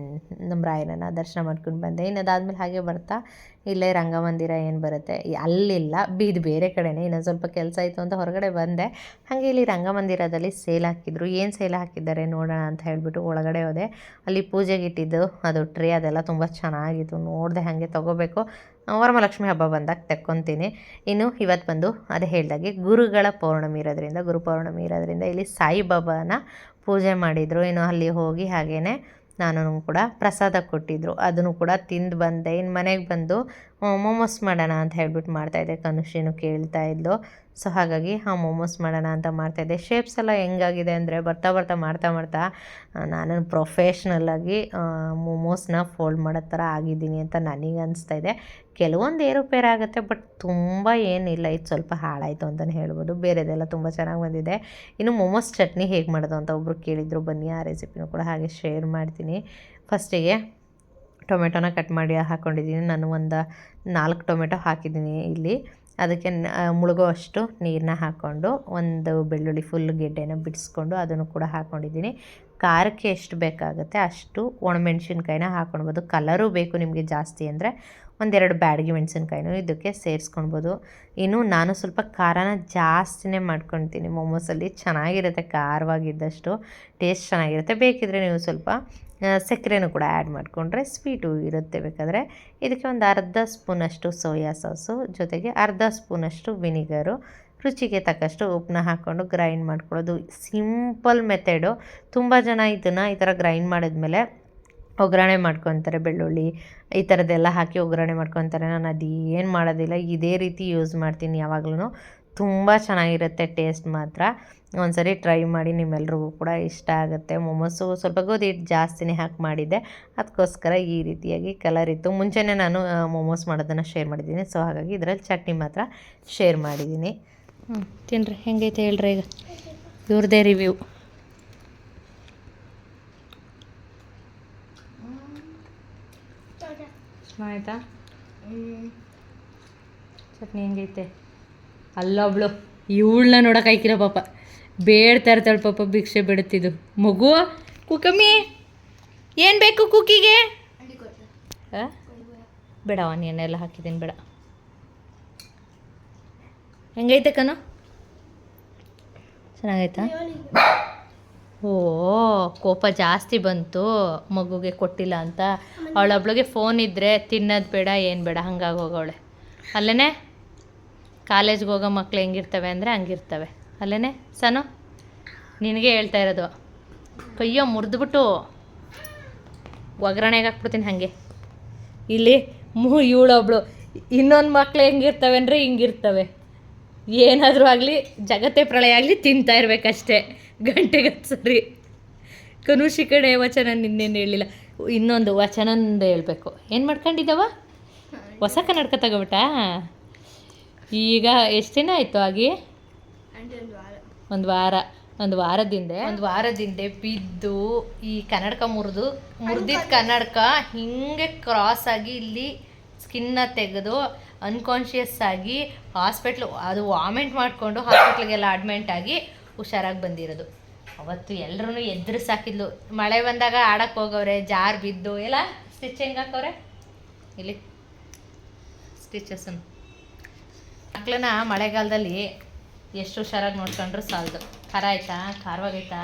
ನಮ್ಮ ರಾಯರನ್ನು ದರ್ಶನ ಮಾಡ್ಕೊಂಡು ಬಂದೆ. ಇನ್ನು ಅದಾದಮೇಲೆ ಹಾಗೆ ಬರ್ತಾ ಇಲ್ಲೇ ರಂಗಮಂದಿರ ಏನು ಬರುತ್ತೆ ಅಲ್ಲಿಲ್ಲ, ಇದು ಬೇರೆ ಕಡೆನೇ. ಇನ್ನೊಂದು ಸ್ವಲ್ಪ ಕೆಲಸ ಇತ್ತು ಅಂತ ಹೊರಗಡೆ ಬಂದೆ. ಹಾಗೆ ಇಲ್ಲಿ ರಂಗಮಂದಿರದಲ್ಲಿ ಸೇಲ್ ಹಾಕಿದ್ರು. ಏನು ಸೇಲ್ ಹಾಕಿದ್ದಾರೆ ನೋಡೋಣ ಅಂತ ಹೇಳಿಬಿಟ್ಟು ಒಳಗಡೆ ಹೋದೆ. ಅಲ್ಲಿ ಪೂಜೆಗೆ ಇಟ್ಟಿದ್ದು ಅದು ಟ್ರೇ ಅದೆಲ್ಲ ತುಂಬ ಚೆನ್ನಾಗಿತ್ತು. ನೋಡಿದೆ, ಹಾಗೆ ತೊಗೋಬೇಕು. ವರಮಹಾಲಕ್ಷ್ಮಿ ಹಬ್ಬ ಬಂದಾಗ ತೆಕ್ಕೊತೀನಿ. ಇನ್ನು ಇವತ್ತು ಬಂದು ಅದೇ ಹೇಳಿದಾಗೆ ಗುರುಗಳ ಪೌರ್ಣಮಿ ಇರೋದ್ರಿಂದ ಇಲ್ಲಿ ಸಾಯಿಬಾಬಾನ ಪೂಜೆ ಮಾಡಿದರು. ಇನ್ನು ಅಲ್ಲಿ ಹೋಗಿ ಹಾಗೇ ನಾನು ಕೂಡ ಪ್ರಸಾದ ಕೊಟ್ಟಿದ್ದರು, ಅದನ್ನು ಕೂಡ ತಿಂದು ಬಂದೆ. ಇನ್ನು ಮನೆಗೆ ಬಂದು ಮೋಮೋಸ್ ಮಾಡೋಣ ಅಂತ ಹೇಳ್ಬಿಟ್ಟು ಮಾಡ್ತಾಯಿದ್ದೆ. ಕನುಷಿನೂ ಕೇಳ್ತಾ ಇದ್ಲು. ಸೊ ಹಾಗಾಗಿ ಮೋಮೋಸ್ ಮಾಡೋಣ ಅಂತ ಮಾಡ್ತಾಯಿದ್ದೆ. ಶೇಪ್ಸ್ ಎಲ್ಲ ಹೆಂಗಾಗಿದೆ ಅಂದರೆ ಬರ್ತಾ ಮಾಡ್ತಾ ನಾನು ಪ್ರೊಫೆಷ್ನಲ್ಲಾಗಿ ಮೋಮೋಸ್ನ ಫೋಲ್ಡ್ ಮಾಡೋ ಥರ ಆಗಿದ್ದೀನಿ ಅಂತ ನನಗೆ ಅನಿಸ್ತಾಯಿದೆ. ಕೆಲವೊಂದು ಏರುಪೇರು ಆಗುತ್ತೆ, ಬಟ್ ತುಂಬ ಏನಿಲ್ಲ. ಇದು ಸ್ವಲ್ಪ ಹಾಳಾಯಿತು ಅಂತಲೇ ಹೇಳ್ಬೋದು. ಬೇರೆದೆಲ್ಲ ತುಂಬ ಚೆನ್ನಾಗಿ ಬಂದಿದೆ. ಇನ್ನು ಮೋಮೋಸ್ ಚಟ್ನಿ ಹೇಗೆ ಮಾಡೋದು ಅಂತ ಒಬ್ಬರು ಕೇಳಿದರು. ಬನ್ನಿ ಆ ರೆಸಿಪಿನೂ ಕೂಡ ಹಾಗೆ ಶೇರ್ ಮಾಡ್ತೀನಿ. ಫಸ್ಟಿಗೆ ಟೊಮೆಟೊನ ಕಟ್ ಮಾಡಿ ಹಾಕ್ಕೊಂಡಿದ್ದೀನಿ. ನಾನು ಒಂದು 4 ಟೊಮೆಟೊ ಹಾಕಿದ್ದೀನಿ ಇಲ್ಲಿ. ಅದಕ್ಕೆ ಮುಳುಗೋ ಅಷ್ಟು ನೀರನ್ನ ಹಾಕ್ಕೊಂಡು ಒಂದು ಬೆಳ್ಳುಳ್ಳಿ ಫುಲ್ ಗೆಡ್ಡೆನ ಬಿಡಿಸ್ಕೊಂಡು ಅದನ್ನು ಕೂಡ ಹಾಕ್ಕೊಂಡಿದ್ದೀನಿ. ಖಾರಕ್ಕೆ ಎಷ್ಟು ಬೇಕಾಗುತ್ತೆ ಅಷ್ಟು ಒಣಮೆಣ್ಸಿನ್ಕಾಯಿನ ಹಾಕ್ಕೊಳ್ಬೋದು. ಕಲರು ಬೇಕು ನಿಮಗೆ ಜಾಸ್ತಿ ಅಂದರೆ 1-2 ಬ್ಯಾಡಗಿ ಮೆಣಸಿನ್ಕಾಯಿನೂ ಇದಕ್ಕೆ ಸೇರಿಸ್ಕೊಳ್ಬೋದು. ಇನ್ನು ನಾನು ಸ್ವಲ್ಪ ಖಾರನ ಜಾಸ್ತಿನೇ ಮಾಡ್ಕೊಳ್ತೀನಿ. ಮೋಮೋಸಲ್ಲಿ ಚೆನ್ನಾಗಿರುತ್ತೆ, ಖಾರವಾಗಿದ್ದಷ್ಟು ಟೇಸ್ಟ್ ಚೆನ್ನಾಗಿರುತ್ತೆ. ಬೇಕಿದ್ದರೆ ನೀವು ಸ್ವಲ್ಪ ಸಕ್ಕರೆನೂ ಕೂಡ ಆ್ಯಡ್ ಮಾಡಿಕೊಂಡ್ರೆ ಸ್ವೀಟು ಇರುತ್ತೆ. ಬೇಕಾದರೆ ಇದಕ್ಕೆ ಒಂದು ಅರ್ಧ ಸ್ಪೂನಷ್ಟು ಸೋಯಾ ಸಾಸು, ಜೊತೆಗೆ ಅರ್ಧ ಸ್ಪೂನಷ್ಟು ವಿನಿಗರು, ರುಚಿಗೆ ತಕ್ಕಷ್ಟು ಉಪ್ಪನ್ನ ಹಾಕ್ಕೊಂಡು ಗ್ರೈಂಡ್ ಮಾಡ್ಕೊಳ್ಳೋದು. Simple method. ತುಂಬ ಜನ ಇದನ್ನು ಈ ಥರ ಗ್ರೈಂಡ್ ಮಾಡಿದ್ಮೇಲೆ ಒಗ್ಗರಣೆ ಮಾಡ್ಕೊತಾರೆ. ಬೆಳ್ಳುಳ್ಳಿ ಈ ಥರದ್ದೆಲ್ಲ ಹಾಕಿ ಒಗ್ಗರಣೆ ಮಾಡ್ಕೊತಾರೆ. ನಾನು ಅದೇನು ಮಾಡೋದಿಲ್ಲ, ಇದೇ ರೀತಿ ಯೂಸ್ ಮಾಡ್ತೀನಿ ಯಾವಾಗಲೂ. ತುಂಬ ಚೆನ್ನಾಗಿರುತ್ತೆ ಟೇಸ್ಟ್ ಮಾತ್ರ. ಒಂದ್ಸರಿ ಟ್ರೈ ಮಾಡಿ, ನಿಮ್ಮೆಲ್ರಿಗೂ ಕೂಡ ಇಷ್ಟ ಆಗುತ್ತೆ. ಮೊಮೋಸು ಸ್ವಲ್ಪ ಗೋಧಿ ಹಿಟ್ಟು ಜಾಸ್ತಿನೇ ಹಾಕಿ ಮಾಡಿದ್ದೆ, ಅದಕ್ಕೋಸ್ಕರ ಈ ರೀತಿಯಾಗಿ ಕಲರ್ ಇತ್ತು. ಮುಂಚೆನೇ ನಾನು ಮೊಮೋಸ್ ಮಾಡೋದನ್ನು ಶೇರ್ ಮಾಡಿದ್ದೀನಿ. ಸೊ ಹಾಗಾಗಿ ಇದರಲ್ಲಿ ಚಟ್ನಿ ಮಾತ್ರ ಶೇರ್ ಮಾಡಿದ್ದೀನಿ. ತಿನ್ನಿರಿ, ಹೆಂಗೈತೆ ಹೇಳ್ರಿ. ಈಗ ಇವ್ರದ್ದೇ ರಿವ್ಯೂ. ಆಯಿತಾ ಚಟ್ನಿ ಹೆಂಗೈತೆ? ಅಲ್ಲೊಬ್ಳು ಇವಳನ್ನ ನೋಡೋಕೆ ಆಯ್ಕಿಲ್ಲ ಪಾಪ, ಬೇಡ್ತಾ ಇರ್ತಾಳೆ ಪಾಪ, ಭಿಕ್ಷೆ ಬಿಡುತ್ತಿದ್ದು ಮಗು. ಕುಕಮ್ಮಿ ಏನು ಬೇಕು ಕುಕ್ಕಿಗೆ? ಬೇಡ ಆನಿಯನ್ ಎಲ್ಲ ಹಾಕಿದ್ದೀನಿ, ಬೇಡ. ಹೆಂಗೈತೆ ಕಣೋ? ಚೆನ್ನಾಗೈತಾ? ಓ ಕೋಪ ಜಾಸ್ತಿ ಬಂತು ಮಗುಗೆ ಕೊಟ್ಟಿಲ್ಲ ಅಂತ. ಅವಳೊಬ್ಳಿಗೆ ಫೋನ್ ಇದ್ದರೆ ತಿನ್ನೋದು ಬೇಡ ಏನು ಬೇಡ ಹಂಗಾಗಿ ಹೋಗವಳೆ ಅಲ್ಲೇ. ಕಾಲೇಜ್ಗೆ ಹೋಗೋ ಮಕ್ಳು ಹೆಂಗಿರ್ತವೆ ಅಂದರೆ ಹಂಗಿರ್ತವೆ ಅಲ್ಲೇ ಸನು. ನಿನಗೆ ಹೇಳ್ತಾ ಇರೋದು. ಕೈಯೋ ಮುರಿದ್ಬಿಟ್ಟು ಒಗ್ಗರಣೆಗೆ ಹಾಕ್ಬಿಡ್ತೀನಿ ಹಾಗೆ. ಇಲ್ಲಿ ಇವಳೊಬ್ಳು ಇನ್ನೊಂದು ಮಕ್ಳು ಹೆಂಗಿರ್ತವೆ ಅಂದರೆ ಹಿಂಗಿರ್ತವೆ. ಏನಾದರೂ ಆಗಲಿ ಜಗತ್ತೇ ಪ್ರಳಯ ಆಗಲಿ ತಿಂತಾ ಇರಬೇಕಷ್ಟೇ ಗಂಟೆಗೆ ಸರಿ. ಕನುಷಿ ಕಡೆ ವಚನ ನಿನ್ನೇನು ಹೇಳಿಲ್ಲ, ಇನ್ನೊಂದು ವಚನಂದು ಹೇಳ್ಬೇಕು. ಏನು ಮಾಡ್ಕೊಂಡಿದ್ದವ? ಹೊಸ ಕನ್ನಡಕ ತಗೋಬಿಟ್ಟಾ? ಈಗ ಎಷ್ಟು ದಿನ ಆಯಿತು ಆಗಿ? ಒಂದು ವಾರದಿಂದ ಬಿದ್ದು ಈ ಕನ್ನಡಕ ಮುರಿದಿದ್ದ ಕನ್ನಡಕ ಹಿಂಗೆ ಕ್ರಾಸ್ ಆಗಿ ಇಲ್ಲಿ ಸ್ಕಿನ್ನ ತೆಗೆದು ಅನ್ಕಾನ್ಷಿಯಸ್ ಆಗಿ ಅದು ವಾಮಿಟ್ ಮಾಡಿಕೊಂಡು ಹಾಸ್ಪಿಟ್ಲಿಗೆಲ್ಲ ಅಡ್ಮಿಂಟ್ ಆಗಿ ಹುಷಾರಾಗಿ ಬಂದಿರೋದು. ಅವತ್ತು ಎಲ್ಲರೂ ಎದುರು ಸಾಕಿದ್ಲು. ಮಳೆ ಬಂದಾಗ ಆಡಕ್ಕೆ ಹೋಗವ್ರೆ, ಜಾರ್ ಬಿದ್ದು ಎಲ್ಲ ಸ್ಟಿಚ್ ಹೆಂಗೆ ಹಾಕವ್ರೆ ಇಲ್ಲಿ ಸ್ಟಿಚಸ್ಸನ್ನು. ಮಕ್ಕಳನ್ನ ಮಳೆಗಾಲದಲ್ಲಿ ಎಷ್ಟು ಹುಷಾರಾಗಿ ನೋಡ್ಕೊಂಡ್ರು ಸಾಲದು. ಖಾರ ಆಯ್ತಾ? ಖಾರವಾಗೈತಾ?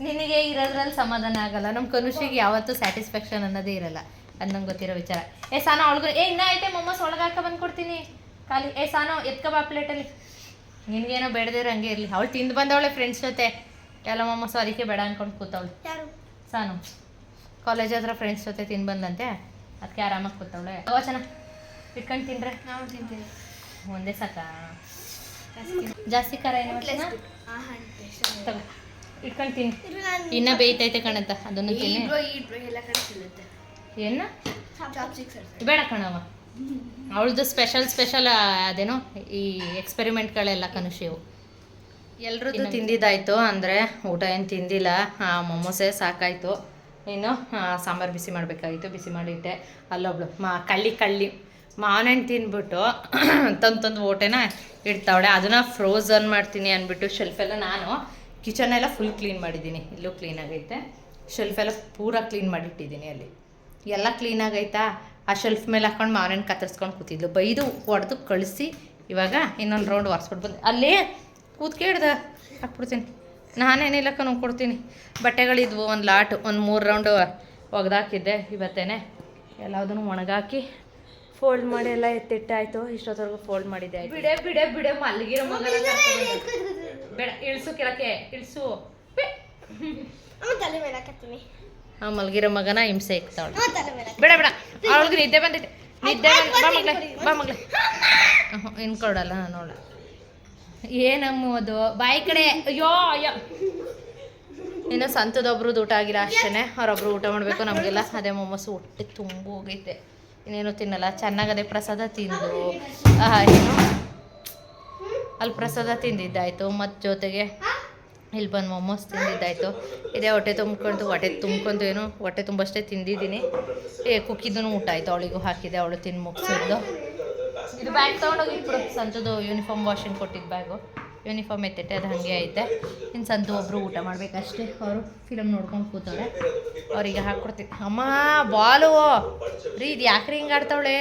ನಿನಗೆ ಇರೋದ್ರಲ್ಲಿ ಸಮಾಧಾನ ಆಗಲ್ಲ. ನಮ್ಮ ಕನುಷಿಗೆ ಯಾವತ್ತೂ ಸ್ಯಾಟಿಸ್ಫ್ಯಾಕ್ಷನ್ ಅನ್ನೋದೇ ಇರಲ್ಲ. ಅದು ನಂಗೆ ಗೊತ್ತಿರೋ ವಿಚಾರ. ಸಾನೋ ಅವಳಿಗೂ ಇನ್ನೂ ಐತೆ ಮೊಮ್ಮಸ್ ಒಳಗೆ ಹಾಕ ಬಂದ್ಕೊಡ್ತೀನಿ ಖಾಲಿ. ಸಾನೋ ಎತ್ಕೊ ಬಾ ಪ್ಲೇಟಲ್ಲಿ. ನಿನಗೇನೋ ಬೇಡದಿರೋ ಹಂಗೆ ಇರಲಿ. ಅವಳು ತಿಂದು ಬಂದವಳೆ ಫ್ರೆಂಡ್ಸ್ ಜೊತೆ ಎಲ್ಲ ಮೊಮ್ಮಸ್ಸು, ಅದಕ್ಕೆ ಬೇಡ ಅಂದ್ಕೊಂಡು ಕೂತವಳು. ಸಾನು ಕಾಲೇಜ್ ಹತ್ರ ಫ್ರೆಂಡ್ಸ್ ಜೊತೆ ತಿಂದು ಬಂದಂತೆ, ಅದಕ್ಕೆ ಆರಾಮಾಗಿ ಕೂತವಳೆ. ಚೆನ್ನಾಗಿ ಇಟ್ಕೊಂಡು ತಿನ್ರೆ. ನಾವು ತಿಂತೀವಿ ಒಂದೇ ಸಾಕ? ಜಾಸ್ತಿ ಖಾರ ಏನು ತಗೋ ಇಟ್ಕೊಂಡು ತಿನ್ನಿ. ಇನ್ನೂ ಬೇಯ್ತೈತೆ ಕಣಂತ ಅದನ್ನು ತಿನ್ನಿ. ಏನು ಬೇಡ ಕಣವ, ಅವಳದು ಸ್ಪೆಷಲ್ ಅದೇನೋ ಈ ಎಕ್ಸ್ಪೆರಿಮೆಂಟ್ಗಳೆಲ್ಲ ಕನುಷಿವು. ಎಲ್ಲರದ್ದು ತಿಂದಿದ್ದಾಯಿತು. ಅಂದರೆ ಊಟ ಏನು ತಿಂದಿಲ್ಲ. ಮೊಮೋಸೆ ಸಾಕಾಯಿತು. ಇನ್ನು ಸಾಂಬಾರು ಬಿಸಿ ಮಾಡಬೇಕಾಗಿತ್ತು, ಬಿಸಿ ಮಾಡಿಟ್ಟೆ. ಅಲ್ಲೊಬ್ಳು ಕಳ್ಳಿ ಮಾವಿನಹಣ್ಣು ತಿಂದ್ಬಿಟ್ಟು ತಂದು ಓಟೆನ ಇಡ್ತಾವಳೆ. ಅದನ್ನು ಫ್ರೋಝನ್ ಮಾಡ್ತೀನಿ ಅಂದ್ಬಿಟ್ಟು ಶೆಲ್ಫೆಲ್ಲ ನಾನು ಕಿಚನೆಲ್ಲ ಫುಲ್ ಕ್ಲೀನ್ ಮಾಡಿದ್ದೀನಿ. ಇಲ್ಲೂ ಕ್ಲೀನಾಗೈತೆ. ಶೆಲ್ಫೆಲ್ಲ ಪೂರ ಕ್ಲೀನ್ ಮಾಡಿಟ್ಟಿದ್ದೀನಿ. ಅಲ್ಲಿ ಎಲ್ಲ ಕ್ಲೀನಾಗೈತಾ. ಆ ಶೆಲ್ಫ್ ಮೇಲೆ ಹಾಕ್ಕೊಂಡು ಮಾವಿನಹಣ್ಣು ಕತ್ತರಿಸ್ಕೊಂಡು ಕೂತಿದ್ಲು. ಬೈದು ಹೊಡೆದು ಕಳಿಸಿ ಇವಾಗ ಇನ್ನೊಂದು ರೌಂಡ್ ಒರೆಸ್ಬಿಟ್ಟು ಬಂದು ಅಲ್ಲೇ ಕೂತ್ಕೇಳ್ದೆ ಹಾಕ್ಬಿಡ್ತೀನಿ. ನಾನೇನಿಲ್ಲ ಕೊಡ್ತೀನಿ. ಬಟ್ಟೆಗಳಿದ್ವು ಒಂದು ಲಾಟು, ಒಂದು 3 ರೌಂಡು ಒಗೆದಾಕಿದ್ದೆ ಇವತ್ತೇನೆ. ಎಲ್ಲದನ್ನು ಒಣಗಾಕಿ ಫೋಲ್ಡ್ ಮಾಡಿ ಎಲ್ಲ ಎತ್ತಿಟ್ಟಾಯಿತು. ಇಷ್ಟೊತ್ತವರೆಗೂ ಫೋಲ್ಡ್ ಮಾಡಿದ್ದೆ ಆಯ್ತು. ಬಿಡೆ ಮಲಗಿರೋ ಮಗನ ಬೇಡ, ಇಳಿಸು ಕೆಳಕ್ಕೆ ಇಳಿಸು. ಮಲಗಿರೋ ಮಗನ ಹಿಂಸೆ ಇಕ್ತಾವಳು. ಬೇಡ ಅವಳಿಗೆ ನಿದ್ದೆ ಬಂದಿದೆ. ಬಾ ಮಗ್ಳೆ ಇನ್ನು ಕೊಡಲ್ಲ ನೋಡ. ಏನಮ್ಮದು ಬಾಯಿ ಕಡೆ. ಅಯ್ಯೋ ಇನ್ನು ಸಂತದೊಬ್ರದ್ದು ಊಟ ಆಗಿಲ್ಲ ಅಷ್ಟೇ. ಅವರೊಬ್ರು ಊಟ ಮಾಡಬೇಕು, ನಮಗೆಲ್ಲ ಅದೇ ಮೊಮ್ಮಸ್ಸು ಹೊಟ್ಟೆ ತುಂಬ ಹೋಗೈತೆ. ಇನ್ನೇನು ತಿನ್ನಲ್ಲ. ಚೆನ್ನಾಗದೆ ಪ್ರಸಾದ ತಿಂದು ಏನು ಅಲ್ಲಿ ಪ್ರಸಾದ ತಿಂದಿದ್ದಾಯಿತು. ಮತ್ತು ಜೊತೆಗೆ ಇಲ್ಲಿ ಬಂದು ಮೊಮೋಸ್ ತಿಂದಿದ್ದಾಯಿತು. ಇದೇ ಹೊಟ್ಟೆ ತುಂಬ್ಕೊಂಡು ಏನು ಹೊಟ್ಟೆ ತುಂಬಷ್ಟೇ ತಿಂದಿದ್ದೀನಿ. ಕುಕ್ಕಿದ್ದೂ ಊಟ ಆಯಿತು. ಅವಳಿಗೂ ಹಾಕಿದೆ, ಅವಳು ತಿಂದು ಮುಗಿಸಿದ್ದು. ಇದು ಬ್ಯಾಗ್ ತೊಗೊಂಡೋಗಿ ಇಟ್ಬಿಡು. ಸಂತದು ಯೂನಿಫಾರ್ಮ್ ವಾಷಿಂಗ್ ಕೊಟ್ಟಿದ್ದು ಬ್ಯಾಗು, ಯೂನಿಫಾರ್ಮ್ ಎತ್ತಿಟ್ಟೆ, ಅದು ಹಾಗೆ ಐತೆ. ಇನ್ನು ಸಂತು ಒಬ್ಬರು ಊಟ ಮಾಡಬೇಕಷ್ಟೇ. ಅವರು ಫಿಲಮ್ ನೋಡ್ಕೊಂಡು ಕೂತವ್ರೆ. ಅವ್ರಿಗೆ ಹಾಕ್ಕೊಡ್ತೀನಿ. ಅಮ್ಮ ಬಾಲು ರೀ, ಇದು ಯಾಕ್ರಿ ಹಿಂಗೆ ಆಡ್ತಾವಳೆ?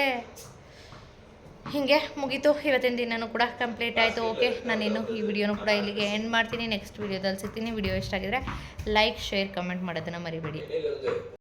ಹೀಗೆ ಮುಗೀತು ಇವತ್ತಿನ ದಿನನೂ ಕೂಡ ಕಂಪ್ಲೀಟ್ ಆಯಿತು. ಓಕೆ, ನಾನಿನ್ನು ಈ ವಿಡಿಯೋನೂ ಕೂಡ ಇಲ್ಲಿಗೆ ಎಂಡ್ ಮಾಡ್ತೀನಿ. ನೆಕ್ಸ್ಟ್ ವಿಡಿಯೋದಲ್ಲಿ ಸಿಗ್ತೀನಿ. ವಿಡಿಯೋ ಇಷ್ಟ ಆಗಿದ್ರೆ ಲೈಕ್, ಶೇರ್, ಕಮೆಂಟ್ ಮಾಡೋದನ್ನು ಮರಿಬೇಡಿ.